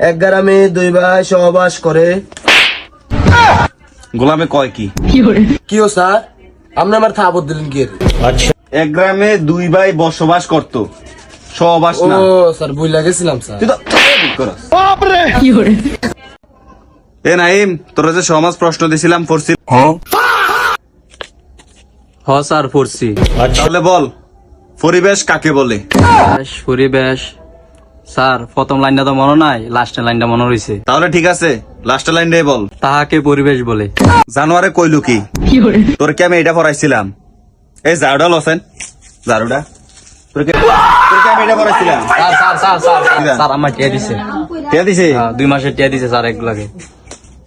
এক গ্রামে দুই ভাই সহবাস করে। গোলামে কয় কি? কি ও স্যার, আপনি আমার থাবত দিলেন কি? এক গ্রামে দুই ভাই বসবাস করত, সহবাস ও না। স্যার বুঝলা গেছিলাম স্যার। তুই তো এ নাইম, তোরা যে সমাজ প্রশ্ন দিছিলাম পড়ছি, হ স্যার পড়ছি। তাহলে বল পরিবেশ কাকে বলে? পরিবেশ স্যার প্রথম লাইনটা তো মনে নাই, লাস্টের লাইনটা মনে রয়েছে। তাহলে ঠিক আছে, লাস্টের লাইন দিয়ে বল। তাহাকে পরিবেশ বলে। জানুয়ারে কইলু কি? তোর কি আমি এটা পড়াইছিলাম? এই ঝাড়ুটা লসেন, ঝাড়ুটা তোর কি আমি এটা পড়াইছিলাম? স্যার আমার টিয়া দিছে। টিয়া দিছে? 2 মাসের টিয়া দিছে স্যার এগুলাকে।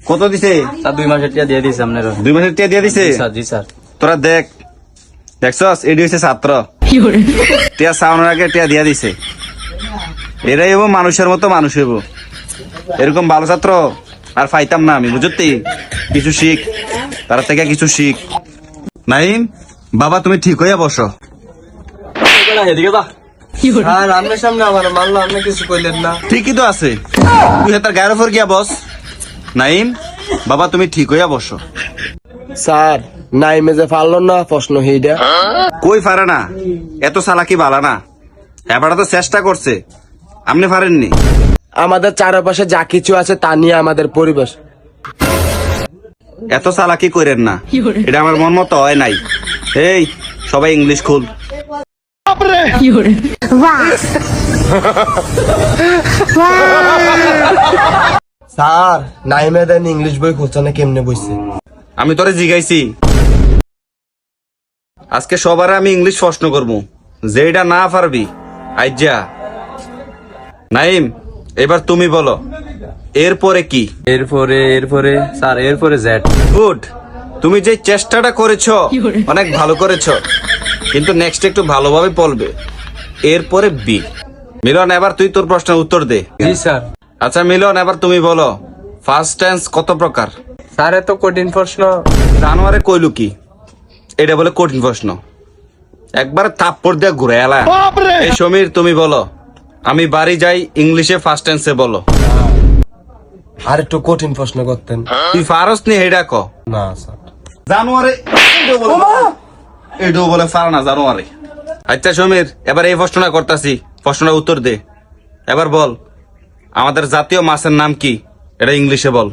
কত দিছে? স্যার 2 মাসের টিয়া দিয়ে দিছে আপনার। 2 মাসের টিয়া দিয়ে দিছে? জি স্যার। তোরা দেখছস এডি হচ্ছে ছাত্র, টিয়া সাউনের আগে টিয়া দিয়া দিছে। এরাই হবো মানুষের মতো মানুষ হবো। এরকম ভালো ছাত্র আর পাইতাম না আমি, বুঝতি? কিছু শিখ, তার থেকে কিছু শিখ। নাইম বাবা, তুমি ঠিক হইয়া বসো। স্যার আপনার সামনে আমার মানলো, আপনি কিছু কইলেন না। ঠিকই তো আছে, তুই তার গায়ের উপর গিয়া বস। নাইম বাবা, তুমি ঠিক হইয়া বসো। স্যার নাইমে যে পারল না প্রশ্ন সেইটা। কই পারে না, এত চালাকি বালা না। এবারটা তো চেষ্টা করছে, আপনি পারেননি। আমাদের চারপাশে যা কিছু আছে তা নিয়ে আমাদের পরিবেশ। এত চালাকি করেন না, এটা আমার মন মতো হয় নাই। এই সবাই ইংলিশ খুল। স্যার নাইমে দেন ইংলিশ বই খুঁজছে না, কেমনে বইছে? আমি তোরে জিগাইছি, আজকে সবার আমি ইংলিশ প্রশ্ন করবো, যেটা না পারবি আইজা। নাইম এবার তুমি বলো, এরপরে কি? এরপরে স্যার এরপরে জেড। গুড, তুমি যে চেষ্টাটা করেছো অনেক ভালো করেছো, কিন্তু নেক্সট একটু ভালোভাবে বলবে। এরপরে বি। মিলন এবার তুই তোর প্রশ্নের উত্তর দে। জি স্যার। আচ্ছা মিলন, এবার তুমি বলো ফার্স্ট টেন্স কত প্রকার? স্যার এত কঠিন প্রশ্ন। জানুয়ারে কইলু কি? এটা বলে কঠিন প্রশ্ন, একবার থাপ্পড় দিয়ে ঘুরে এলা। এই সমীর তুমি বলো, আমি বাড়ি যাই ইংলিশে ফার্স্ট টেন্সে বলো। আর একটু কঠিন প্রশ্ন করতেন। তুই ফারস নি হেডা ক। না স্যার। জানুয়ারে এটাও বলে ফার না জানুয়ারে। আচ্ছা সমীর, এবার এই প্রশ্নটা করতাছি, প্রশ্নটা উত্তর দে। এবার বল আমাদের জাতীয় মাছের নাম কি? এটা ইংলিশে বল।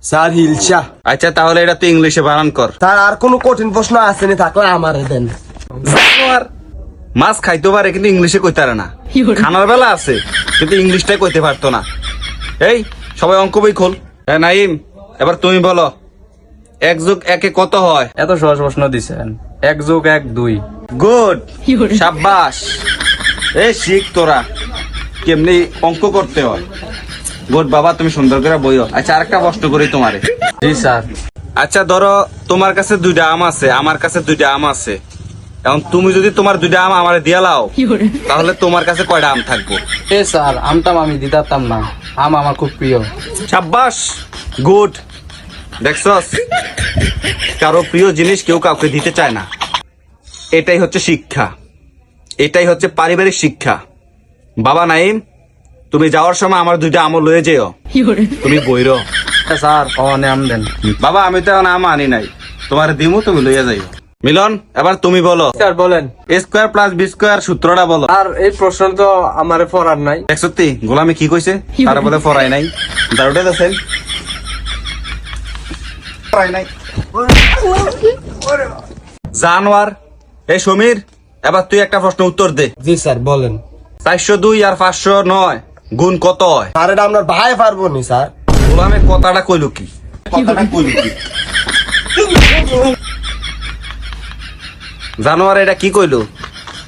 স্যার হিলসা। আচ্ছা তাহলে এটা তুই ইংলিশে বানান কর। স্যার আর কোনো কঠিন প্রশ্ন আসেনি, থাকলে আমারে দেন। জানোয়ার মাছ খাইতে পারে কিন্তু ইংলিশে কইতে পারে না। খানার বেলা আছে কিন্তু ইংলিশটাই কইতে পারতো না। এই সবাই অঙ্ক বই খোল। হ্যাঁ নাইম, এবার তুমি বলো 1 + 1 কত হয়? এত সহজ প্রশ্ন দিছেন। 1 + 1 2। গুড, সাব্বাস। এই শিখ তোরা কেমনি অঙ্ক করতে হয়। গুড বাবা, তুমি সুন্দর করে বইও। আচ্ছা আরেকটা প্রশ্ন করি তোমারে। জি স্যার। আচ্ছা ধরো তোমার কাছে 2টা আম আছে, আমার কাছে 2টা আম আছে। এখন তুমি যদি তোমার 2টা আম আমারে দিয়া লাও, তাহলে তোমার কাছে কয়টা আম থাকবো? স্যার আমটাম আমি দিতাম না, আম আমার খুব প্রিয়। সাব্বাস, গুড। দেখছস, কারো প্রিয় জিনিস কেউ কাউকে দিতে চায় না। এটাই হচ্ছে শিক্ষা, এটাই হচ্ছে পারিবারিক শিক্ষা। বাবা নাইম, তুমি যাওয়ার সময় আমার 2টা আম লয়ে যেও। তুমি বইরো। স্যার অনে আম দেন। বাবা আমি তো এখন আম আনি নাই, তোমার দিমু, তুমি লইয়া যাইও। মিলন এবার তুমি বলো স্যার বলেন। A² + B² সূত্রটা বলো। আর এই প্রশ্ন তো আমার পড়ার নাই। সত্যি গোলামি কি কইছে, তারা বলে ফরাই নাই। দারুটা দেখেন ফরাই নাই। জানোয়ার। এই সমীর, এবার তুই একটা প্রশ্ন উত্তর দে। জি স্যার বলেন। 402 আর 509 গুণ কত হয়? স্যার এটা আপনার ভাই পারবো নি স্যার। গোলামে কথাটা কইলো কি? কথাটা কইলো কি? জানোয়ার এটা কি কইলো?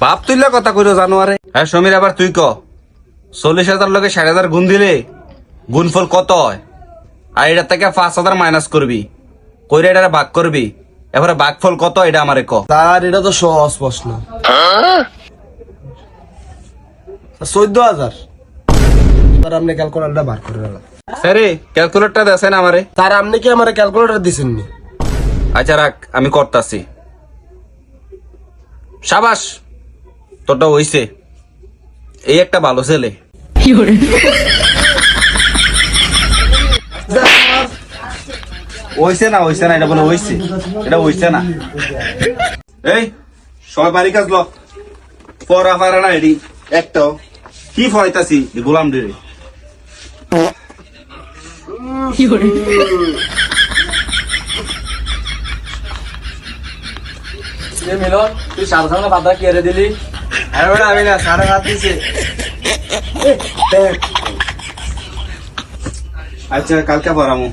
বাপ তুইলা কথা কইলো জানোয়ারে। হ্যাঁ সমীর, এবার তুই ক 40,000 লোকে 60,000 গুণ দিলে গুণফল কত হয়? আর এটা থেকে 5,000 মাইনাস করবি, কইরা এটা ভাগ করবি, এবারে ভাগফল কত এটা আমারে ক। স্যার এটা তো সহজ প্রশ্ন। 14,000। স্যার আপনি ক্যালকুলেটরটা বার করে নিলাম। আরে ক্যালকুলেটরটা দেন আমারে। স্যার আপনি কি আমার ক্যালকুলেটর দিছেন নি? আচ্ছা রাখ, আমি করতাছি। সাবাস, তোরটা হইছে। এই একটা ভালো ছেলে। হইছে না এটা বলে হইছে, এটা হইছে না। এই সবাই বাড়ি কাজ ল, পড়া পারে না এডি একটাও, কি ফরাইতাছি গোলাম ডিরে। মিলন তুই সার সামনে ভাতটা কেড়ে দিলি। আমি না সারা হাত দিছে। আচ্ছা কালকে পড়ামু।